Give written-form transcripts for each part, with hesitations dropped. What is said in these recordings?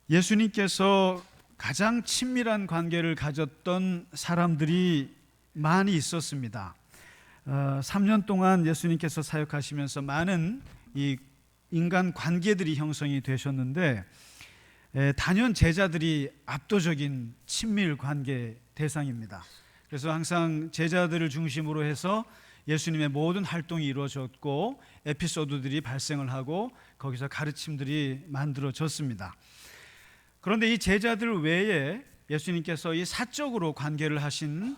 예수님께서 가장 친밀한 관계를 가졌던 사람들이 많이 있었습니다. 3년 동안 예수님께서 사역하시면서 많은 이 인간 관계들이 형성이 되셨는데, 단연 제자들이 압도적인 친밀 관계 대상입니다. 그래서 항상 제자들을 중심으로 해서 예수님의 모든 활동이 이루어졌고 에피소드들이 발생을 하고 거기서 가르침들이 만들어졌습니다. 그런데 이 제자들 외에 예수님께서 이 사적으로 관계를 하신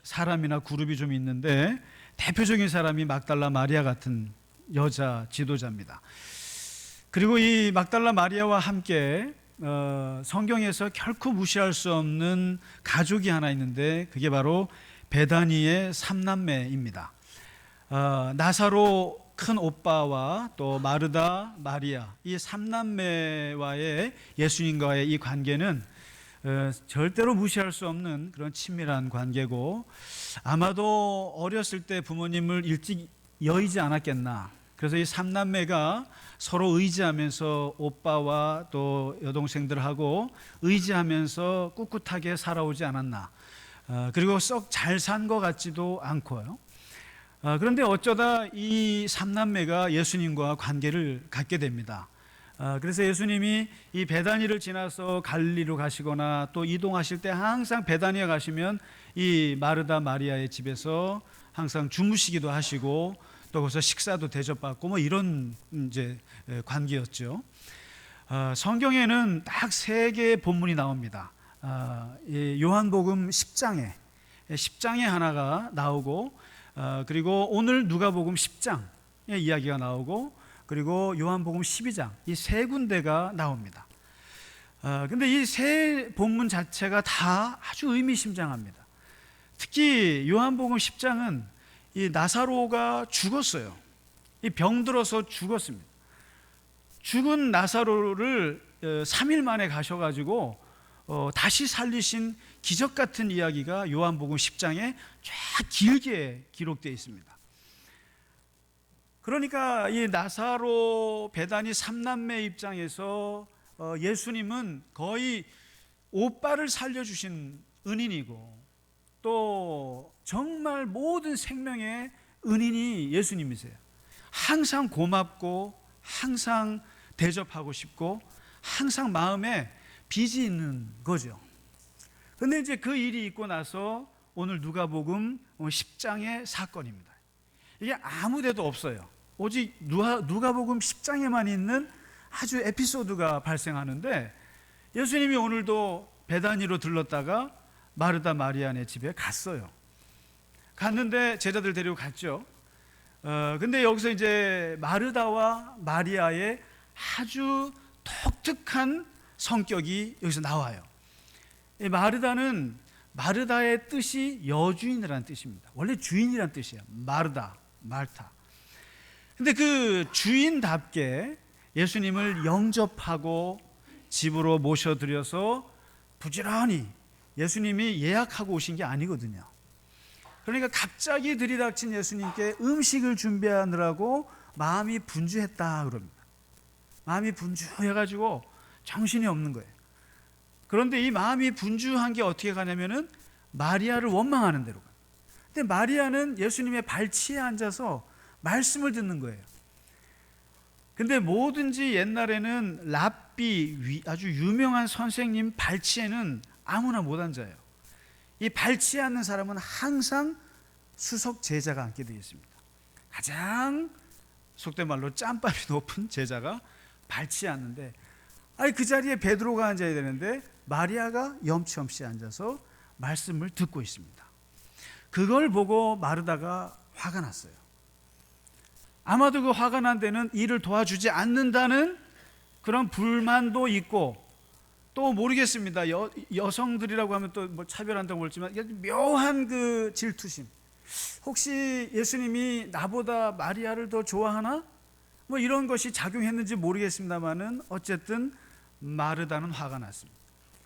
사람이나 그룹이 좀 있는데, 대표적인 사람이 막달라 마리아 같은 여자 지도자입니다. 그리고 이 막달라 마리아와 함께 성경에서 결코 무시할 수 없는 가족이 하나 있는데, 그게 바로 베다니의 삼남매입니다. 나사로 큰 오빠와 또 마르다, 마리아, 이 삼남매와의 예수님과의 이 관계는 절대로 무시할 수 없는 그런 친밀한 관계고, 아마도 어렸을 때 부모님을 일찍 여의지 않았겠나. 그래서 이 삼남매가 서로 의지하면서 오빠와 또 여동생들하고 의지하면서 꿋꿋하게 살아오지 않았나. 그리고 썩 잘 산 것 같지도 않고요. 그런데 어쩌다 이 삼남매가 예수님과 관계를 갖게 됩니다. 그래서 예수님이 이 베다니를 지나서 갈릴리로 가시거나 또 이동하실 때 항상 베다니에 가시면 이 마르다 마리아의 집에서 항상 주무시기도 하시고 또 거기서 식사도 대접받고 뭐 이런 이제 관계였죠. 성경에는 딱 3개의 본문이 나옵니다. 요한복음 10장에 하나가 나오고, 그리고 오늘 누가복음 10장의 이야기가 나오고, 그리고 요한복음 12장, 이 3군데가 나옵니다. 근데 이 3 본문 자체가 다 아주 의미심장합니다. 특히 요한복음 10장은 이 나사로가 죽었어요. 이 병들어서 죽었습니다. 죽은 나사로를 3일 만에 가셔가지고 다시 살리신 기적 같은 이야기가 요한복음 10장에 쫙 길게 기록되어 있습니다. 그러니까 이 나사로 베다니 삼남매 입장에서 예수님은 거의 오빠를 살려주신 은인이고, 또 정말 모든 생명의 은인이 예수님이세요. 항상 고맙고 항상 대접하고 싶고 항상 마음에 빚이 있는 거죠. 그런데 이제 그 일이 있고 나서 오늘 누가복음 10장의 사건입니다. 이게 아무 데도 없어요. 오직 누가복음 10장에만 있는 아주 에피소드가 발생하는데, 예수님이 오늘도 베다니로 들렀다가 마르다 마리아네 집에 갔어요. 갔는데 제자들 데리고 갔죠. 근데 여기서 이제 마르다와 마리아의 아주 독특한 성격이 여기서 나와요. 이 마르다는, 마르다의 뜻이 여주인이라는 뜻입니다. 원래 주인이라는 뜻이에요. 마르다, 말타. 근데 그 주인답게 예수님을 영접하고 집으로 모셔드려서 부지런히, 예수님이 예약하고 오신 게 아니거든요. 그러니까 갑자기 들이닥친 예수님께 음식을 준비하느라고 마음이 분주했다 그럽니다. 마음이 분주해가지고 정신이 없는 거예요. 그런데 이 마음이 분주한 게 어떻게 가냐면은 마리아를 원망하는 대로 가요. 근데 마리아는 예수님의 발치에 앉아서 말씀을 듣는 거예요. 근데 뭐든지 옛날에는 랍비, 아주 유명한 선생님 발치에는 아무나 못 앉아요. 이 발치에 앉는 사람은 항상 수석 제자가 앉게 되어 있습니다. 가장 속된 말로 짬밥이 높은 제자가 발치에 앉는데, 그 자리에 베드로가 앉아야 되는데 마리아가 염치없이 앉아서 말씀을 듣고 있습니다. 그걸 보고 마르다가 화가 났어요. 아마도 그 화가 난 데는 이를 도와주지 않는다는 그런 불만도 있고, 또 모르겠습니다. 여성들이라고 하면 또 뭐 차별한다고 그랬지만 묘한 그 질투심. 혹시 예수님이 나보다 마리아를 더 좋아하나? 뭐 이런 것이 작용했는지 모르겠습니다만은 어쨌든 마르다는 화가 났습니다.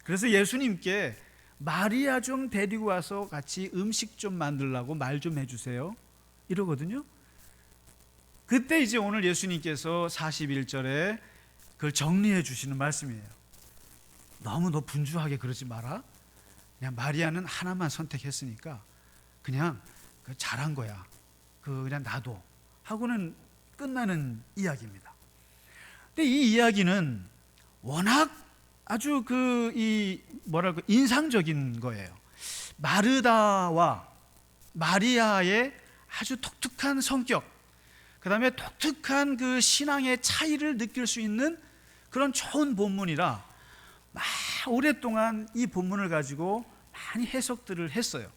그래서 예수님께 마리아 좀 데리고 와서 같이 음식 좀 만들라고 말 좀 해주세요 이러거든요. 그때 이제 오늘 예수님께서 41절에 그걸 정리해 주시는 말씀이에요. 너무 너 분주하게 그러지 마라. 그냥 마리아는 하나만 선택했으니까 그냥 잘한 거야. 그냥 놔둬 하고는 끝나는 이야기입니다. 근데 이 이야기는 워낙 아주 인상적인 거예요. 마르다와 마리아의 아주 독특한 성격, 그 다음에 독특한 그 신앙의 차이를 느낄 수 있는 그런 좋은 본문이라 오랫동안 이 본문을 가지고 많이 해석들을 했어요.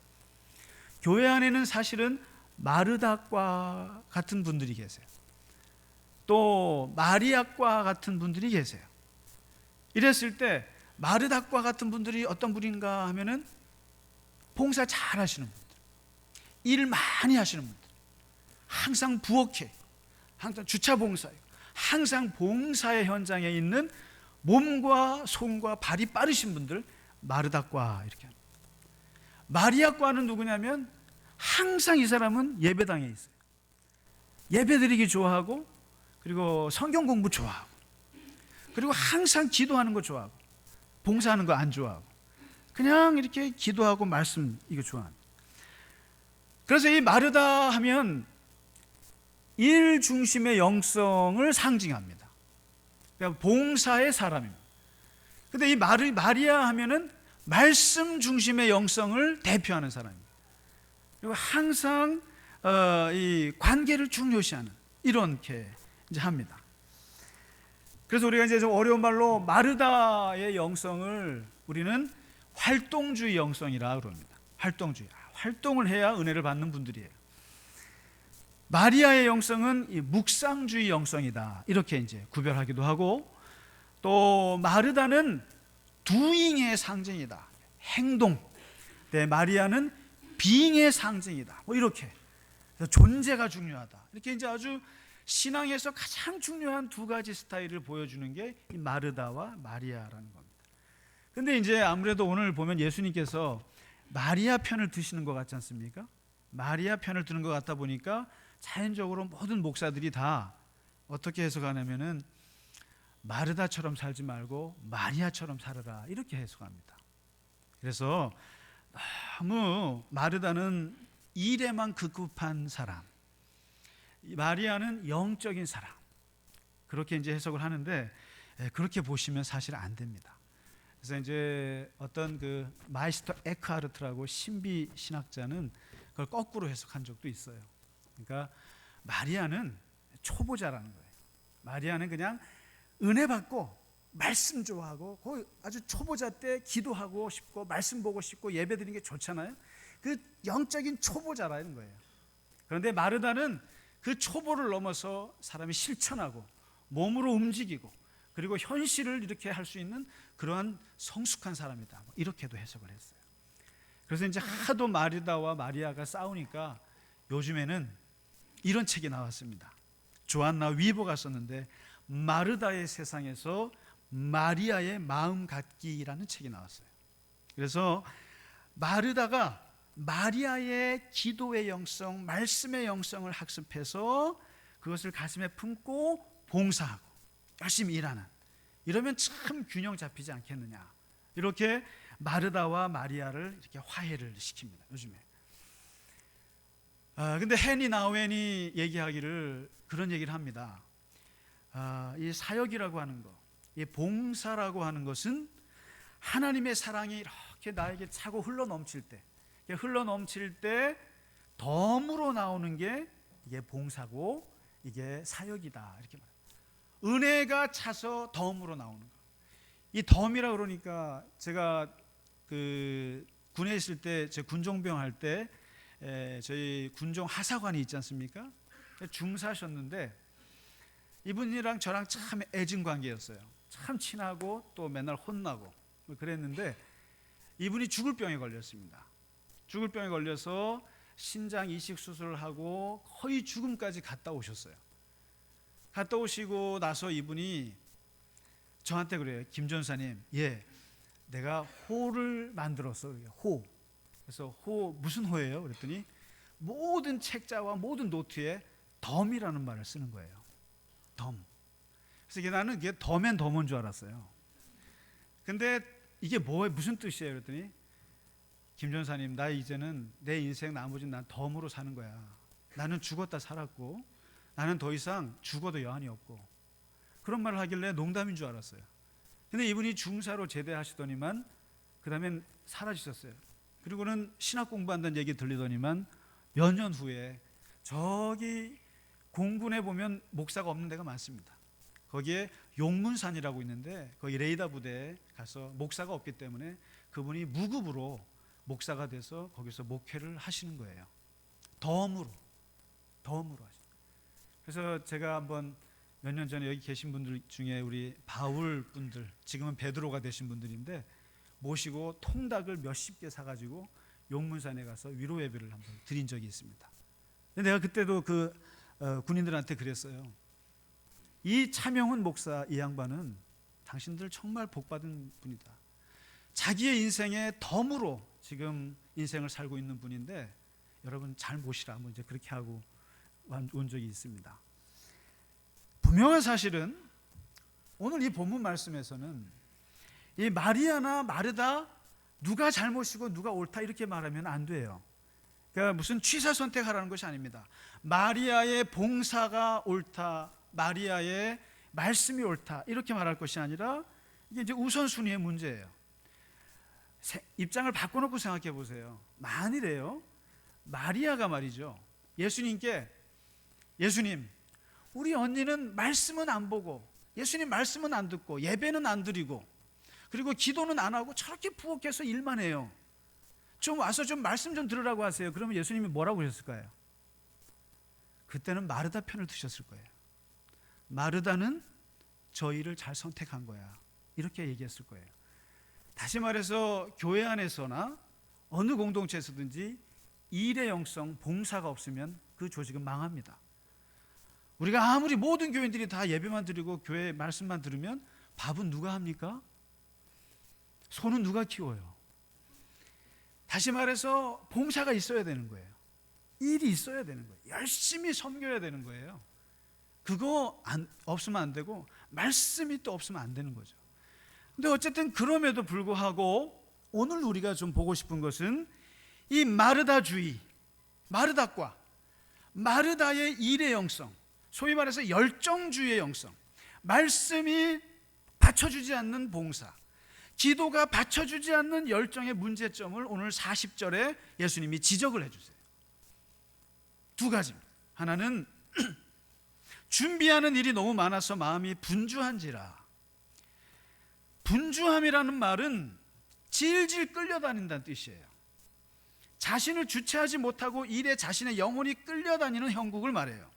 교회 안에는 사실은 마르다과 같은 분들이 계세요. 또 마리아과 같은 분들이 계세요. 이랬을 때 마르다과 같은 분들이 어떤 분인가 하면은 봉사 잘 하시는 분들, 일 많이 하시는 분들, 항상 부엌에, 항상 주차 봉사에, 항상 봉사의 현장에 있는 몸과 손과 발이 빠르신 분들, 마르다과 이렇게 합니다. 마리아과는 누구냐면 항상 이 사람은 예배당에 있어요. 예배드리기 좋아하고, 그리고 성경 공부 좋아하고, 그리고 항상 기도하는 거 좋아하고, 봉사하는 거 안 좋아하고, 그냥 이렇게 기도하고 말씀 이거 좋아합니다. 그래서 이 마르다 하면 일 중심의 영성을 상징합니다. 그러니까 봉사의 사람입니다. 근데 이 마리아 하면은 말씀 중심의 영성을 대표하는 사람입니다. 그리고 항상 이 관계를 중요시하는 이렇게 이제 합니다. 그래서 우리가 이제 좀 어려운 말로 마르다의 영성을 우리는 활동주의 영성이라 그럽니다. 활동주의. 활동을 해야 은혜를 받는 분들이에요. 마리아의 영성은 이 묵상주의 영성이다. 이렇게 이제 구별하기도 하고, 또 마르다는 doing의 상징이다. 행동. 네, 마리아는 being의 상징이다. 뭐 이렇게. 존재가 중요하다. 이렇게 이제 아주 신앙에서 가장 중요한 두 가지 스타일을 보여주는 게 이 마르다와 마리아라는 겁니다. 근데 이제 아무래도 오늘 보면 예수님께서 마리아 편을 드시는 것 같지 않습니까? 마리아 편을 드는 것 같다 보니까 자연적으로 모든 목사들이 다 어떻게 해석하냐면은 마르다처럼 살지 말고 마리아처럼 살아라 이렇게 해석합니다. 그래서 너무 마르다는 일에만 급급한 사람, 마리아는 영적인 사람, 그렇게 이제 해석을 하는데 그렇게 보시면 사실 안 됩니다. 그래서 이제 어떤 그 마이스터 에크하르트라고 신비 신학자는 그걸 거꾸로 해석한 적도 있어요. 그러니까 마리아는 초보자라는 거예요. 마리아는 그냥 은혜 받고 말씀 좋아하고 아주 초보자 때 기도하고 싶고 말씀 보고 싶고 예배 드리는 게 좋잖아요. 그 영적인 초보자라는 거예요. 그런데 마르다는 그 초보를 넘어서 사람이 실천하고 몸으로 움직이고 그리고 현실을 이렇게 할 수 있는 그러한 성숙한 사람이다. 이렇게도 해석을 했어요. 그래서 이제 하도 마르다와 마리아가 싸우니까 요즘에는 이런 책이 나왔습니다. 조안나 위버가 썼는데 마르다의 세상에서 마리아의 마음 갖기라는 책이 나왔어요. 그래서 마르다가 마리아의 기도의 영성, 말씀의 영성을 학습해서 그것을 가슴에 품고 봉사하고 열심히 일하는, 이러면 참 균형 잡히지 않겠느냐. 이렇게 마르다와 마리아를 이렇게 화해를 시킵니다. 요즘에. 근데 헨리 나우엔이 얘기하기를 그런 얘기를 합니다. 이 사역이라고 하는 것, 이 봉사라고 하는 것은 하나님의 사랑이 이렇게 나에게 차고 흘러넘칠 때 덤으로 나오는 게 이게 봉사고 이게 사역이다. 이렇게 말합니다. 은혜가 차서 덤으로 나오는 거. 이 덤이라 그러니까 제가 그 군에 있을 때, 제 군종병 할 때 저희 군종 하사관이 있지 않습니까? 중사셨는데 이분이랑 저랑 참 애증 관계였어요. 참 친하고 또 맨날 혼나고 그랬는데 이분이 죽을 병에 걸렸습니다. 죽을 병에 걸려서 신장 이식 수술을 하고 거의 죽음까지 갔다 오셨어요. 갔다 오시고 나서 이분이 저한테 그래요. 김 전사님, 내가 호를 만들었어. 호. 그래서 호 무슨 호예요? 그랬더니 모든 책자와 모든 노트에 덤이라는 말을 쓰는 거예요. 덤. 그래서 나는 그게 덤앤 덤인 줄 알았어요. 근데 이게 무슨 뜻이에요? 그랬더니 김 전사님, 나 이제는 내 인생 나머지는 난 덤으로 사는 거야. 나는 죽었다 살았고 나는 더 이상 죽어도 여한이 없고, 그런 말을 하길래 농담인 줄 알았어요. 근데 이분이 중사로 제대하시더니만 그 다음엔 사라지셨어요. 그리고는 신학 공부한다는 얘기 들리더니만 몇 년 후에 저기 공군에 보면 목사가 없는 데가 많습니다. 거기에 용문산이라고 있는데 거기 레이더 부대에 가서 목사가 없기 때문에 그분이 무급으로 목사가 돼서 거기서 목회를 하시는 거예요. 덤으로 하시는. 그래서 제가 한번 몇 년 전에 여기 계신 분들 중에 우리 바울 분들, 지금은 베드로가 되신 분들인데 모시고 통닭을 몇십 개 사가지고 용문산에 가서 위로 예배를 한번 드린 적이 있습니다. 근데 내가 그때도 군인들한테 그랬어요. 이 차명훈 목사, 이 양반은 당신들 정말 복받은 분이다. 자기의 인생의 덤으로 지금 인생을 살고 있는 분인데 여러분 잘 모시라, 뭐 이제 그렇게 하고 온 적이 있습니다. 분명한 사실은 오늘 이 본문 말씀에서는 이 마리아나 마르다 누가 잘못이고 누가 옳다 이렇게 말하면 안 돼요. 그러니까 무슨 취사 선택하라는 것이 아닙니다. 마리아의 봉사가 옳다, 마리아의 말씀이 옳다 이렇게 말할 것이 아니라 이게 이제 우선순위의 문제예요. 입장을 바꿔놓고 생각해 보세요. 만일에요, 마리아가 말이죠, 예수님께 예수님, 우리 언니는 말씀은 안 보고 예수님 말씀은 안 듣고 예배는 안 드리고 그리고 기도는 안 하고 저렇게 부엌에서 일만 해요. 좀 와서 좀 말씀 좀 들으라고 하세요. 그러면 예수님이 뭐라고 하셨을까요? 그때는 마르다 편을 드셨을 거예요. 마르다는 저희를 잘 선택한 거야, 이렇게 얘기했을 거예요. 다시 말해서 교회 안에서나 어느 공동체에서든지 일의 영성, 봉사가 없으면 그 조직은 망합니다. 우리가 아무리 모든 교인들이 다 예배만 드리고 교회 말씀만 들으면 밥은 누가 합니까? 소는 누가 키워요? 다시 말해서 봉사가 있어야 되는 거예요. 일이 있어야 되는 거예요. 열심히 섬겨야 되는 거예요. 그거 없으면 안 되고 말씀이 또 없으면 안 되는 거죠. 근데 어쨌든 그럼에도 불구하고 오늘 우리가 좀 보고 싶은 것은 이 마르다주의, 마르다과 마르다의 일의 영성, 소위 말해서 열정주의의 영성, 말씀이 받쳐주지 않는 봉사, 기도가 받쳐주지 않는 열정의 문제점을 오늘 40절에 예수님이 지적을 해주세요. 두 가지입니다. 하나는 준비하는 일이 너무 많아서 마음이 분주한지라. 분주함이라는 말은 질질 끌려다닌다는 뜻이에요. 자신을 주체하지 못하고 일에 자신의 영혼이 끌려다니는 형국을 말해요.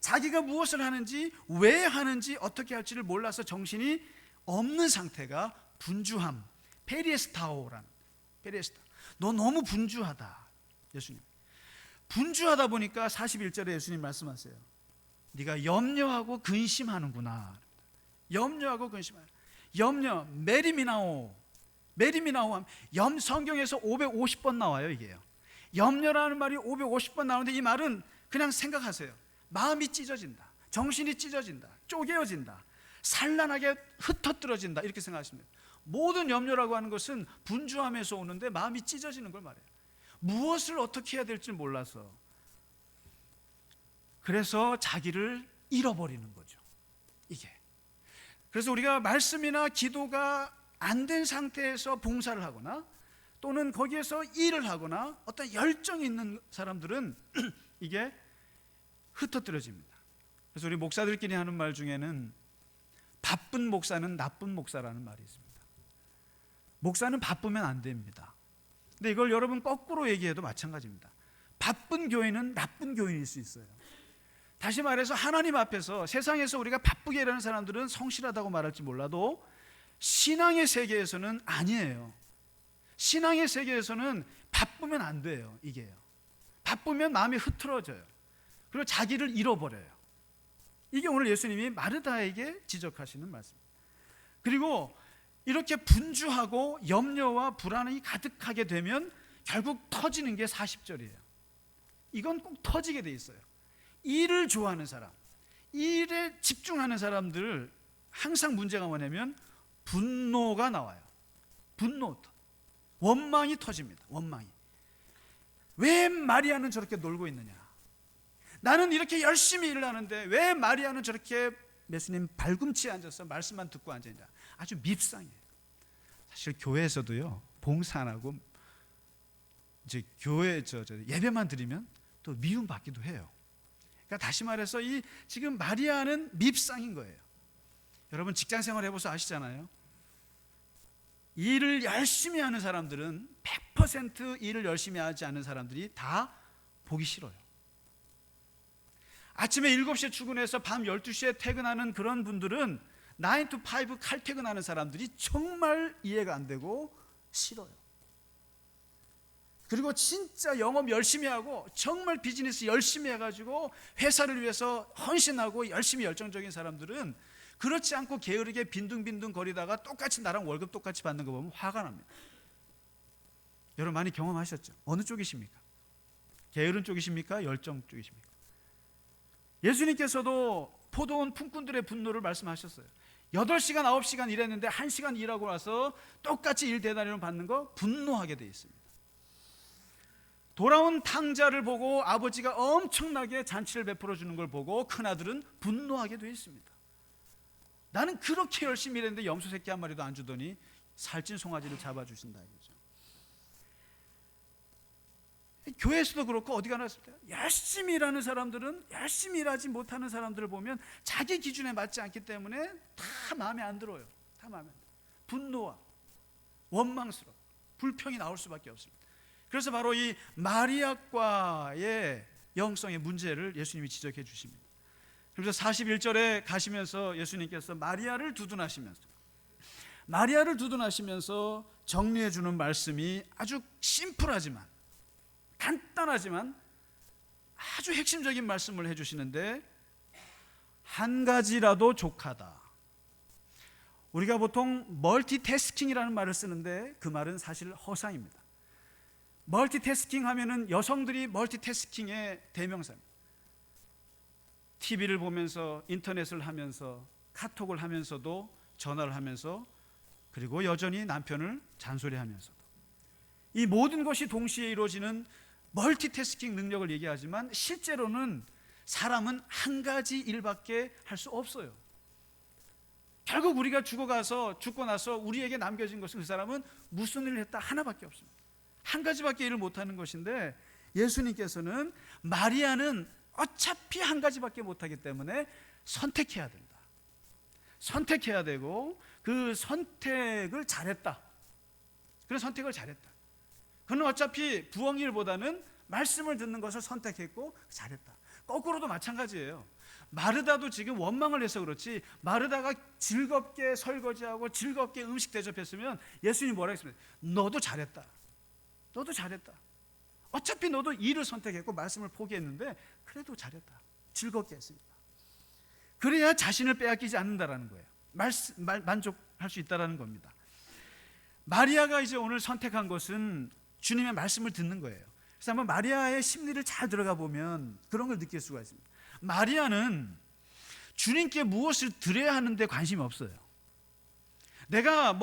자기가 무엇을 하는지, 왜 하는지, 어떻게 할지를 몰라서 정신이 없는 상태가 분주함, 페리에스타오라는, 페리에스타. 너 너무 분주하다. 예수님 분주하다 보니까 41절에 예수님 말씀하세요. 네가 염려하고 근심하는구나. 염려하고 근심하는, 염려, 메리미나오. 메리미나오, 성경에서 550번 나와요. 이게요, 염려라는 말이 550번 나오는데 이 말은 그냥 생각하세요. 마음이 찢어진다, 정신이 찢어진다, 쪼개어진다, 산란하게 흩어뜨려진다, 이렇게 생각하시면 돼요. 모든 염려라고 하는 것은 분주함에서 오는데 마음이 찢어지는 걸 말해요. 무엇을 어떻게 해야 될지 몰라서, 그래서 자기를 잃어버리는 거죠. 이게, 그래서 우리가 말씀이나 기도가 안 된 상태에서 봉사를 하거나 또는 거기에서 일을 하거나 어떤 열정이 있는 사람들은 이게 흩어뜨려집니다. 그래서 우리 목사들끼리 하는 말 중에는 바쁜 목사는 나쁜 목사라는 말이 있습니다. 목사는 바쁘면 안 됩니다. 근데 이걸 여러분 거꾸로 얘기해도 마찬가지입니다. 바쁜 교인은 나쁜 교인일 수 있어요. 다시 말해서 하나님 앞에서, 세상에서 우리가 바쁘게 일하는 사람들은 성실하다고 말할지 몰라도 신앙의 세계에서는 아니에요. 신앙의 세계에서는 바쁘면 안 돼요. 이게요, 바쁘면 마음이 흐트러져요. 그리고 자기를 잃어버려요. 이게 오늘 예수님이 마르다에게 지적하시는 말씀입니다. 그리고 이렇게 분주하고 염려와 불안이 가득하게 되면 결국 터지는 게 40절이에요. 이건 꼭 터지게 돼 있어요. 일을 좋아하는 사람, 일에 집중하는 사람들 항상 문제가 뭐냐면 분노가 나와요. 분노, 원망이 터집니다. 원망이. 왜 마리아는 저렇게 놀고 있느냐? 나는 이렇게 열심히 일을 하는데 왜 마리아는 저렇게 예수님 발꿈치에 앉아서 말씀만 듣고 앉아있냐? 아주 밉상이에요. 사실 교회에서도요, 봉사 안 하고 이제 교회 예배만 드리면 또 미움 받기도 해요. 그러니까 다시 말해서 이 지금 마리아는 밉상인 거예요. 여러분 직장 생활 해보셔서 아시잖아요. 일을 열심히 하는 사람들은 100% 일을 열심히 하지 않는 사람들이 다 보기 싫어요. 아침에 7시에 출근해서 밤 12시에 퇴근하는 그런 분들은 9 to 5 칼퇴근하는 사람들이 정말 이해가 안 되고 싫어요. 그리고 진짜 영업 열심히 하고 정말 비즈니스 열심히 해가지고 회사를 위해서 헌신하고 열심히 열정적인 사람들은 그렇지 않고 게으르게 빈둥빈둥 거리다가 똑같이 나랑 월급 똑같이 받는 거 보면 화가 납니다. 여러분 많이 경험하셨죠? 어느 쪽이십니까? 게으른 쪽이십니까? 열정 쪽이십니까? 예수님께서도 포도원 품꾼들의 분노를 말씀하셨어요. 8시간 9시간 일했는데 1시간 일하고 나서 똑같이 일 대단위로 받는 거 분노하게 돼 있습니다. 돌아온 탕자를 보고 아버지가 엄청나게 잔치를 베풀어 주는 걸 보고 큰아들은 분노하게 돼 있습니다. 나는 그렇게 열심히 일했는데 염소 새끼 한 마리도 안 주더니 살찐 송아지를 잡아주신다 이거죠. 교회에서도 그렇고 어디 가나 열심히 일하는 사람들은 열심히 일하지 못하는 사람들을 보면 자기 기준에 맞지 않기 때문에 다 마음에 안 들어요. 다 마음에 안 들어요. 분노와 원망스러워, 불평이 나올 수밖에 없습니다. 그래서 바로 이 마리아과의 영성의 문제를 예수님이 지적해 주십니다. 그래서 41절에 가시면서 예수님께서 마리아를 두둔하시면서 정리해 주는 말씀이 아주 심플하지만 간단하지만 아주 핵심적인 말씀을 해 주시는데, 한 가지라도 족하다. 우리가 보통 멀티태스킹이라는 말을 쓰는데 그 말은 사실 허상입니다. 멀티태스킹 하면은 여성들이 멀티태스킹의 대명사입니다. TV를 보면서 인터넷을 하면서 카톡을 하면서도 전화를 하면서 그리고 여전히 남편을 잔소리하면서도 이 모든 것이 동시에 이루어지는 멀티태스킹 능력을 얘기하지만 실제로는 사람은 한 가지 일밖에 할 수 없어요. 결국 우리가 죽고 나서 우리에게 남겨진 것은 그 사람은 무슨 일을 했다 하나밖에 없습니다. 한 가지밖에 일을 못하는 것인데 예수님께서는 마리아는 어차피 한 가지밖에 못하기 때문에 선택해야 된다. 선택해야 되고 그 선택을 잘했다. 그런 선택을 잘했다. 그는 어차피 부엉이일보다는 말씀을 듣는 것을 선택했고 잘했다. 거꾸로도 마찬가지예요. 마르다도 지금 원망을 해서 그렇지 마르다가 즐겁게 설거지하고 즐겁게 음식 대접했으면 예수님이 뭐라 했습니까? 너도 잘했다. 너도 잘했다. 어차피 너도 일을 선택했고 말씀을 포기했는데 그래도 잘했다. 즐겁게 했으니까. 그래야 자신을 빼앗기지 않는다라는 거예요. 만족할 수 있다라는 겁니다. 마리아가 이제 오늘 선택한 것은 주님의 말씀을 듣는 거예요. 그래서 한번 마리아의 심리를 잘 들어가 보면 그런 걸 느낄 수가 있습니다. 마리아는 주님께 무엇을 드려야 하는데 관심이 없어요. 내가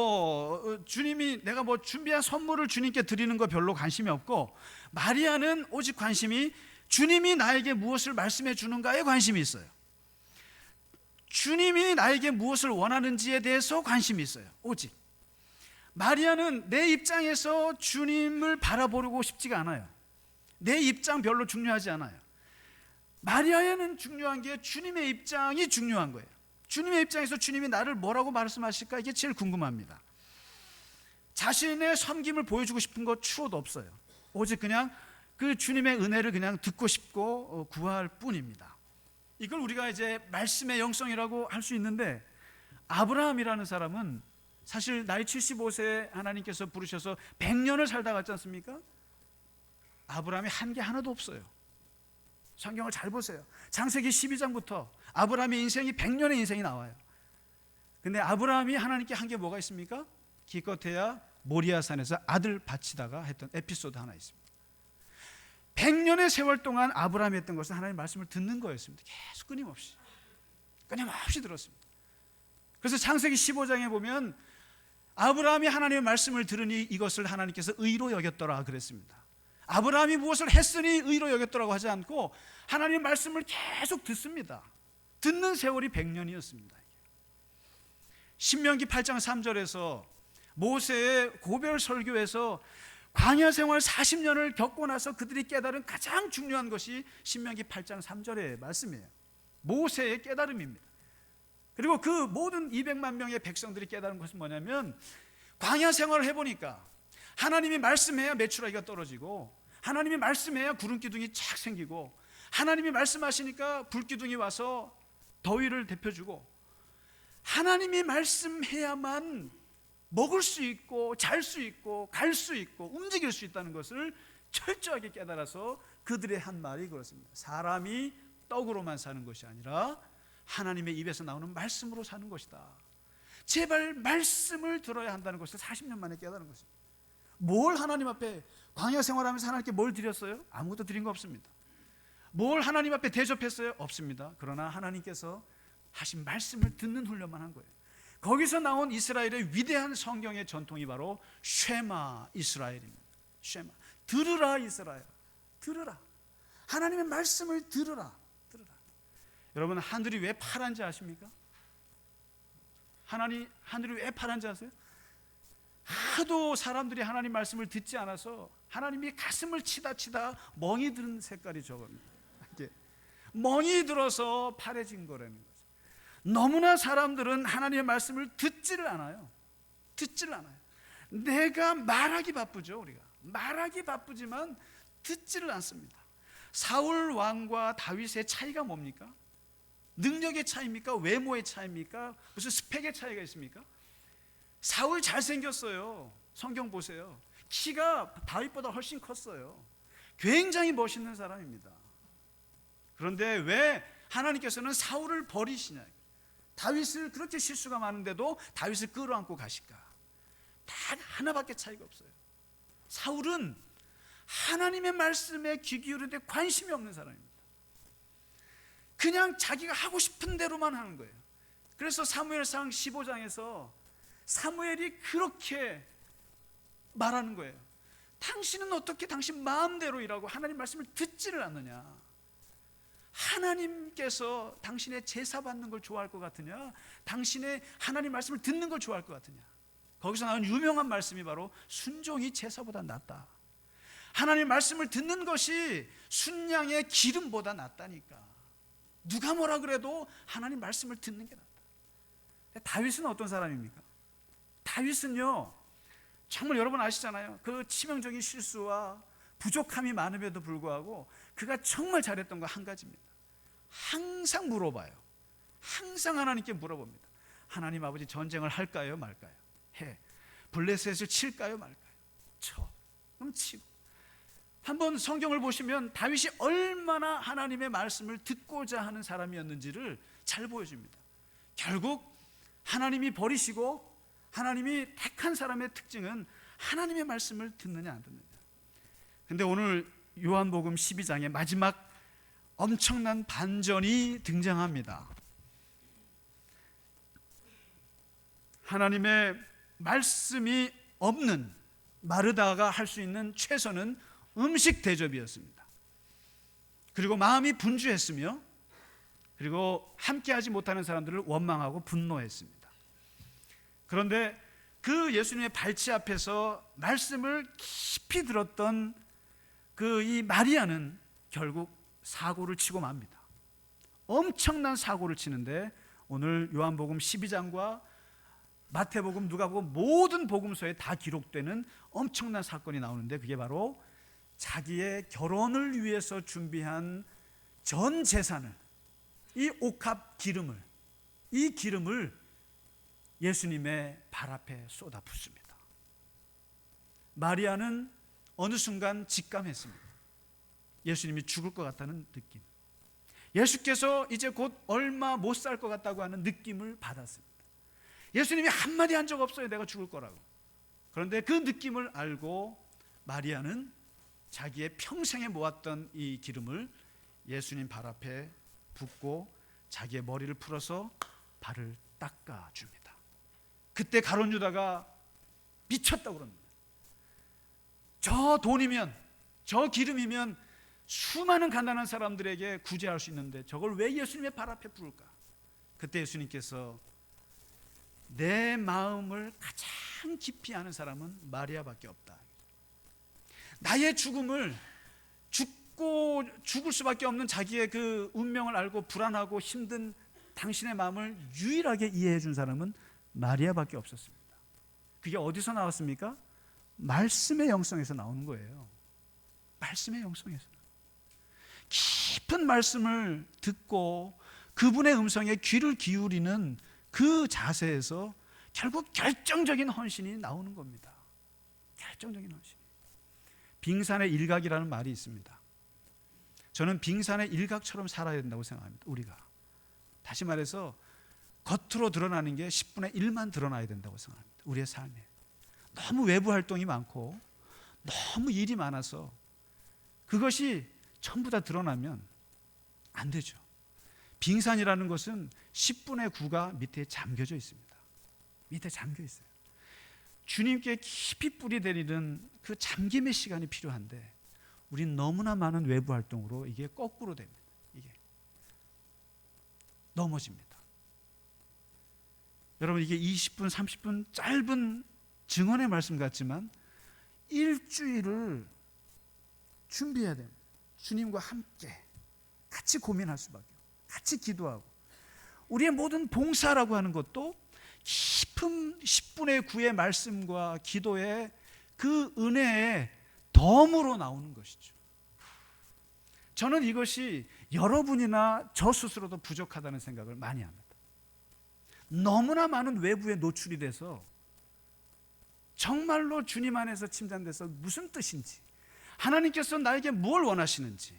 준비한 선물을 주님께 드리는 거 별로 관심이 없고, 마리아는 오직 관심이 주님이 나에게 무엇을 말씀해 주는가에 관심이 있어요. 주님이 나에게 무엇을 원하는지에 대해서 관심이 있어요. 오직 마리아는 내 입장에서 주님을 바라보고 싶지가 않아요. 내 입장 별로 중요하지 않아요. 마리아에는 중요한 게 주님의 입장이 중요한 거예요. 주님의 입장에서 주님이 나를 뭐라고 말씀하실까, 이게 제일 궁금합니다. 자신의 섬김을 보여주고 싶은 거 추호도 없어요. 오직 그냥 그 주님의 은혜를 그냥 듣고 싶고 구할 뿐입니다. 이걸 우리가 이제 말씀의 영성이라고 할 수 있는데, 아브라함이라는 사람은 사실 나이 75세에 하나님께서 부르셔서 100년을 살다 갔지 않습니까? 아브라함이 한 게 하나도 없어요. 성경을 잘 보세요. 창세기 12장부터 아브라함의 인생이 100년의 인생이 나와요. 근데 아브라함이 하나님께 한 게 뭐가 있습니까? 기껏해야 모리아산에서 아들 바치다가 했던 에피소드 하나 있습니다. 100년의 세월 동안 아브라함이 했던 것은 하나님의 말씀을 듣는 거였습니다. 계속 끊임없이 들었습니다. 그래서 창세기 15장에 보면 아브라함이 하나님의 말씀을 들으니 이것을 하나님께서 의로 여겼더라 그랬습니다. 아브라함이 무엇을 했으니 의로 여겼더라고 하지 않고 하나님의 말씀을 계속 듣습니다. 듣는 세월이 100년이었습니다. 신명기 8장 3절에서 모세의 고별 설교에서 광야 생활 40년을 겪고 나서 그들이 깨달은 가장 중요한 것이 신명기 8장 3절의 말씀이에요. 모세의 깨달음입니다. 그리고 그 모든 200만 명의 백성들이 깨달은 것은 뭐냐면, 광야 생활을 해보니까 하나님이 말씀해야 메추라기가 떨어지고, 하나님이 말씀해야 구름기둥이 착 생기고, 하나님이 말씀하시니까 불기둥이 와서 더위를 데펴주고, 하나님이 말씀해야만 먹을 수 있고 잘 수 있고 갈 수 있고 움직일 수 있다는 것을 철저하게 깨달아서 그들의 한 말이 그렇습니다. 사람이 떡으로만 사는 것이 아니라 하나님의 입에서 나오는 말씀으로 사는 것이다. 제발 말씀을 들어야 한다는 것을 40년 만에 깨달은 것입니다. 뭘 하나님 앞에 광야 생활하면서 하나님께 뭘 드렸어요? 아무것도 드린 거 없습니다. 뭘 하나님 앞에 대접했어요? 없습니다. 그러나 하나님께서 하신 말씀을 듣는 훈련만 한 거예요. 거기서 나온 이스라엘의 위대한 성경의 전통이 바로 쉐마 이스라엘입니다. 쉐마, 들으라 이스라엘, 들으라. 하나님의 말씀을 들으라. 여러분, 하늘이 왜 파란지 아십니까? 하늘이 왜 파란지 아세요? 하도 사람들이 하나님 말씀을 듣지 않아서 하나님이 가슴을 치다 멍이 든 색깔이 저겁니다. 멍이 들어서 파래진 거라는 거죠. 너무나 사람들은 하나님의 말씀을 듣지를 않아요. 내가 말하기 바쁘죠. 우리가 말하기 바쁘지만 듣지를 않습니다. 사울 왕과 다윗의 차이가 뭡니까? 능력의 차이입니까? 외모의 차이입니까? 무슨 스펙의 차이가 있습니까? 사울 잘생겼어요. 성경 보세요. 키가 다윗보다 훨씬 컸어요. 굉장히 멋있는 사람입니다. 그런데 왜 하나님께서는 사울을 버리시냐? 다윗을, 그렇게 실수가 많은데도 다윗을 끌어안고 가실까? 단 하나밖에 차이가 없어요. 사울은 하나님의 말씀에 귀 기울이는데 관심이 없는 사람입니다. 그냥 자기가 하고 싶은 대로만 하는 거예요. 그래서 사무엘상 15장에서 사무엘이 그렇게 말하는 거예요. 당신은 어떻게 당신 마음대로 일하고 하나님 말씀을 듣지를 않느냐? 하나님께서 당신의 제사 받는 걸 좋아할 것 같으냐? 당신의 하나님 말씀을 듣는 걸 좋아할 것 같으냐? 거기서 나온 유명한 말씀이 바로 순종이 제사보다 낫다. 하나님 말씀을 듣는 것이 순양의 기름보다 낫다니까. 누가 뭐라 그래도 하나님 말씀을 듣는 게 낫다. 다윗은 어떤 사람입니까? 다윗은요, 정말 여러분 아시잖아요. 그 치명적인 실수와 부족함이 많음에도 불구하고 그가 정말 잘했던 거 한 가지입니다. 항상 물어봐요. 항상 하나님께 물어봅니다. 하나님 아버지, 전쟁을 할까요 말까요? 해. 블레셋을 칠까요 말까요? 쳐. 그럼 치고. 한번 성경을 보시면 다윗이 얼마나 하나님의 말씀을 듣고자 하는 사람이었는지를 잘 보여줍니다. 결국 하나님이 버리시고 하나님이 택한 사람의 특징은 하나님의 말씀을 듣느냐 안 듣느냐. 근데 오늘 요한복음 12장의 마지막 엄청난 반전이 등장합니다. 하나님의 말씀이 없는 마르다가 할 수 있는 최선은 음식 대접이었습니다. 그리고 마음이 분주했으며, 그리고 함께하지 못하는 사람들을 원망하고 분노했습니다. 그런데 그 예수님의 발치 앞에서 말씀을 깊이 들었던 그 이 마리아는 결국 사고를 치고 맙니다. 엄청난 사고를 치는데 오늘 요한복음 12장과 마태복음, 누가복음 모든 복음서에 다 기록되는 엄청난 사건이 나오는데, 그게 바로 자기의 결혼을 위해서 준비한 전 재산을, 이 옥합 기름을, 이 기름을 예수님의 발 앞에 쏟아 붓습니다. 마리아는 어느 순간 직감했습니다. 예수님이 죽을 것 같다는 느낌, 예수께서 이제 곧 얼마 못 살 것 같다고 하는 느낌을 받았습니다. 예수님이 한마디 한 적 없어요. 내가 죽을 거라고. 그런데 그 느낌을 알고 마리아는 자기의 평생에 모았던 이 기름을 예수님 발 앞에 붓고 자기의 머리를 풀어서 발을 닦아줍니다. 그때 가룟 유다가 미쳤다고 그럽니다. 저 돈이면, 저 기름이면 수많은 가난한 사람들에게 구제할 수 있는데 저걸 왜 예수님의 발 앞에 부을까? 그때 예수님께서 내 마음을 가장 깊이 아는 사람은 마리아밖에 없다. 나의 죽음을 죽을 수밖에 없는 자기의 그 운명을 알고 불안하고 힘든 당신의 마음을 유일하게 이해해 준 사람은 마리아밖에 없었습니다. 그게 어디서 나왔습니까? 말씀의 영성에서 나오는 거예요. 말씀의 영성에서. 깊은 말씀을 듣고 그분의 음성에 귀를 기울이는 그 자세에서 결국 결정적인 헌신이 나오는 겁니다. 결정적인 헌신. 빙산의 일각이라는 말이 있습니다. 저는 빙산의 일각처럼 살아야 된다고 생각합니다. 우리가 다시 말해서 겉으로 드러나는 게 10분의 1만 드러나야 된다고 생각합니다. 우리의 삶에 너무 외부 활동이 많고 너무 일이 많아서 그것이 전부 다 드러나면 안 되죠. 빙산이라는 것은 10분의 9가 밑에 잠겨져 있습니다. 밑에 잠겨 있어요. 주님께 깊이 뿌리 내리는 그 잠김의 시간이 필요한데 우린 너무나 많은 외부 활동으로 이게 거꾸로 됩니다. 이게 넘어집니다. 여러분, 이게 20분, 30분 짧은 증언의 말씀 같지만 일주일을 준비해야 됩니다. 주님과 함께 같이 고민할 수밖에 없어요. 같이 기도하고 우리의 모든 봉사라고 하는 것도 깊은 10분의 9의 말씀과 기도의 그 은혜의 덤으로 나오는 것이죠. 저는 이것이 여러분이나 저 스스로도 부족하다는 생각을 많이 합니다. 너무나 많은 외부에 노출이 돼서 정말로 주님 안에서 침잠돼서 무슨 뜻인지, 하나님께서 나에게 뭘 원하시는지,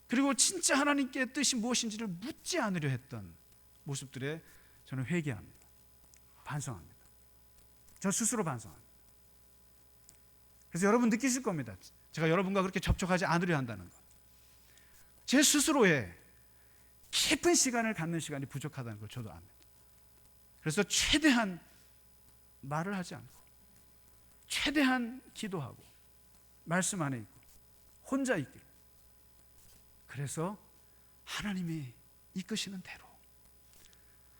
그리고 진짜 하나님께 뜻이 무엇인지를 묻지 않으려 했던 모습들에 저는 회개합니다. 반성합니다. 저 스스로 반성합니다. 그래서 여러분 느끼실 겁니다. 제가 여러분과 그렇게 접촉하지 않으려 한다는 것. 제 스스로의 깊은 시간을 갖는 시간이 부족하다는 걸 저도 압니다. 그래서 최대한 말을 하지 않고 최대한 기도하고 말씀 안에 있고 혼자 있기를. 그래서 하나님이 이끄시는 대로,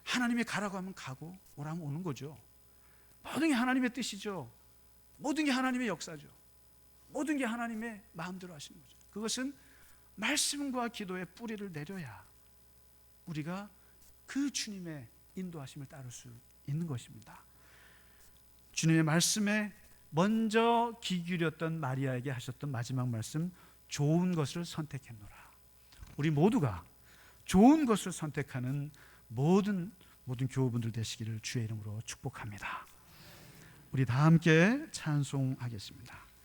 하나님이 가라고 하면 가고 오라면 오는 거죠. 모든 게 하나님의 뜻이죠. 모든 게 하나님의 역사죠. 모든 게 하나님의 마음대로 하시는 거죠. 그것은 말씀과 기도의 뿌리를 내려야 우리가 그 주님의 인도하심을 따를 수 있는 것입니다. 주님의 말씀에 먼저 귀 기울였던 마리아에게 하셨던 마지막 말씀, 좋은 것을 선택했노라. 우리 모두가 좋은 것을 선택하는 모든 교우분들 되시기를 주의 이름으로 축복합니다. 우리 다 함께 찬송하겠습니다.